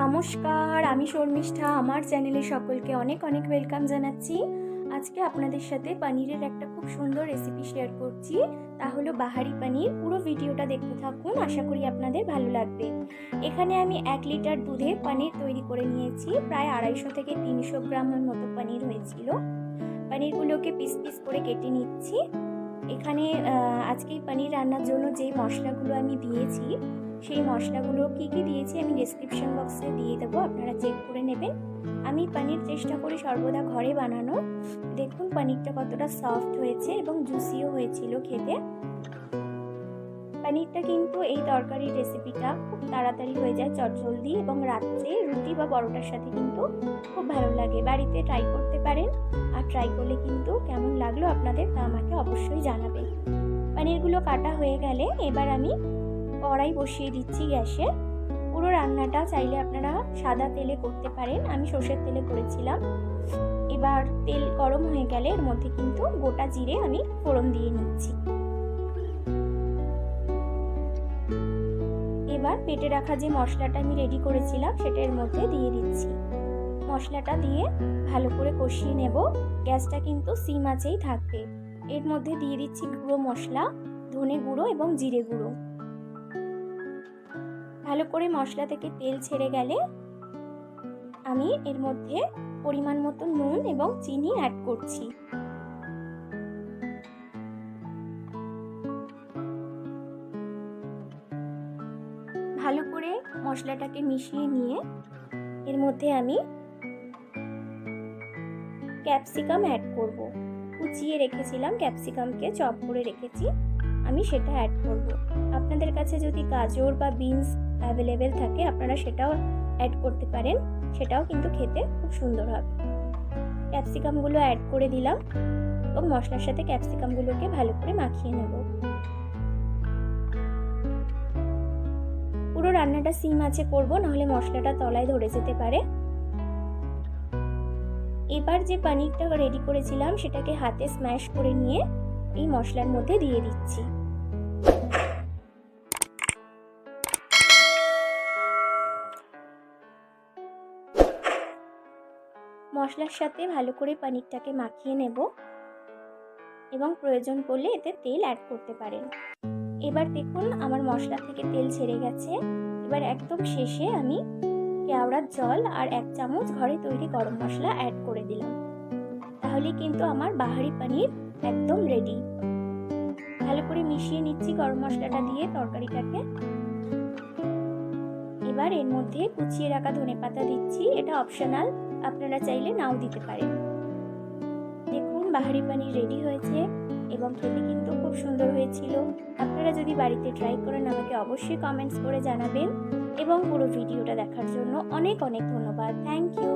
নমস্কার, আমি শর্মিষ্ঠা। আমার চ্যানেলে সকলকে অনেক অনেক ওয়েলকাম জানাচ্ছি। আজকে আপনাদের সাথে পনিরের একটা খুব সুন্দর রেসিপি শেয়ার করছি, তা হলো বাহারি পনির। পুরো ভিডিওটা দেখতে থাকুন, আশা করি আপনাদের ভালো লাগবে। এখানে আমি 1 লিটার দুধে পনির তৈরি করে নিয়েছি। প্রায় 250 থেকে 300 গ্রামের মতো পনির হয়েছিল। পনিরগুলোকে পিস পিস করে কেটে নিচ্ছি। এখানে আজকে পনির রান্নার জন্য যে মশলাগুলো আমি দিয়েছি, সেই মশলাগুলো কি কি দিয়েছি আমি ডেসক্রিপশন বক্সে দিয়ে দেবো, আপনারা চেক করে নেবেন। আমি পনির চেষ্টা করি সর্বদা ঘরে বানানো। দেখুন পনিরটা কতটা সফট হয়েছে এবং জুসিও হয়েছিল খেতে। পনিরটা কিন্তু এই তরকারির রেসিপিটা খুব তাড়াতাড়ি হয়ে যায়, চটজলদি, এবং রাত্রে রুটি বা পরোটার সাথে কিন্তু খুব ভালো লাগে। বাড়িতে ট্রাই করতে পারেন, আর ট্রাই করলে কিন্তু কেমন লাগলো আপনাদের তা আমাকে অবশ্যই জানাবেন। পনিরগুলো কাটা হয়ে গেলে এবার আমি কড়াই বসিয়ে দিচ্ছি গ্যাসে। পুরো রান্নাটা চাইলে আপনারা সাদা তেলে করতে পারেন, আমি সর্ষের তেলে করেছিলাম। এবার তেল গরম হয়ে গেলে এর মধ্যে কিন্তু গোটা জিরে আমি ফোড়ন দিয়ে নিচ্ছি। এবার পেটে রাখা যে মশলাটা আমি রেডি করেছিলাম সেটা এর মধ্যে দিয়ে দিচ্ছি। মশলাটা দিয়ে ভালো করে কষিয়ে নেব। গ্যাসটা কিন্তু সিম আঁচেই থাকবে। এর মধ্যে দিয়ে দিচ্ছি গুঁড়ো মশলা, ধনে গুঁড়ো এবং জিরে গুঁড়ো। ভালো করে মশলা থেকে তেল ছেড়ে গেলে আমি এর মধ্যে পরিমাণ মতো নুন এবং চিনি অ্যাড করছি। ভালো করে মশলাটাকে মিশিয়ে নিয়ে এর মধ্যে আমি ক্যাপসিকাম অ্যাড করব। কুচিয়ে রেখেছিলাম ক্যাপসিকামকে, চপ করে রেখেছি, আমি সেটা অ্যাড করব। আপনাদের কাছে যদি গাজর বা বিনস অ্যাভেলেবেল থাকে আপনারা সেটাও অ্যাড করতে পারেন, সেটাও কিন্তু খেতে খুব সুন্দর হবে। ক্যাপসিকামগুলো অ্যাড করে দিলাম এবং মশলার সাথে ক্যাপসিকামগুলোকে ভালো করে মাখিয়ে নেব। পুরো রান্নাটা সিম আঁচে করব, নাহলে মশলাটা তলায় ধরে যেতে পারে। এবার যে পনিরটা রেডি করেছিলাম সেটাকে হাতে স্ম্যাশ করে নিয়ে এই মশলার মধ্যে দিয়ে দিচ্ছি। মশলার সাথে ভালো করে পনিরটাকে মাখিয়ে নেব এবং প্রয়োজন পড়লে এতে তেল অ্যাড করতে পারেন। এবার দেখুন আমার মশলা থেকে তেল ছেড়ে গেছে। এবার একদম শেষে আমি কেওড়ার জল আর 1 চামচ ঘরে তৈরি গরম মশলা অ্যাড করে দিলাম। তাহলে কিন্তু আমার বাহারি পনির একদম রেডি। ভালো করে মিশিয়ে নিচ্ছি গরম মশলাটা দিয়ে তরকারিটাকে। এবার এর মধ্যে কুচিয়ে রাখা ধনেপাতা দিচ্ছি, এটা অপশনাল, আপনারা চাইলে নাও দিতে পারেন। দেখুন বাহারি পনির রেডি হয়েছে এবং খেতে কিন্তু খুব সুন্দর হয়েছিল। আপনারা যদি বাড়িতে ট্রাই করেন আমাকে অবশ্যই কমেন্টস করে জানাবেন, এবং পুরো ভিডিওটা দেখার জন্য অনেক অনেক ধন্যবাদ। Thank you.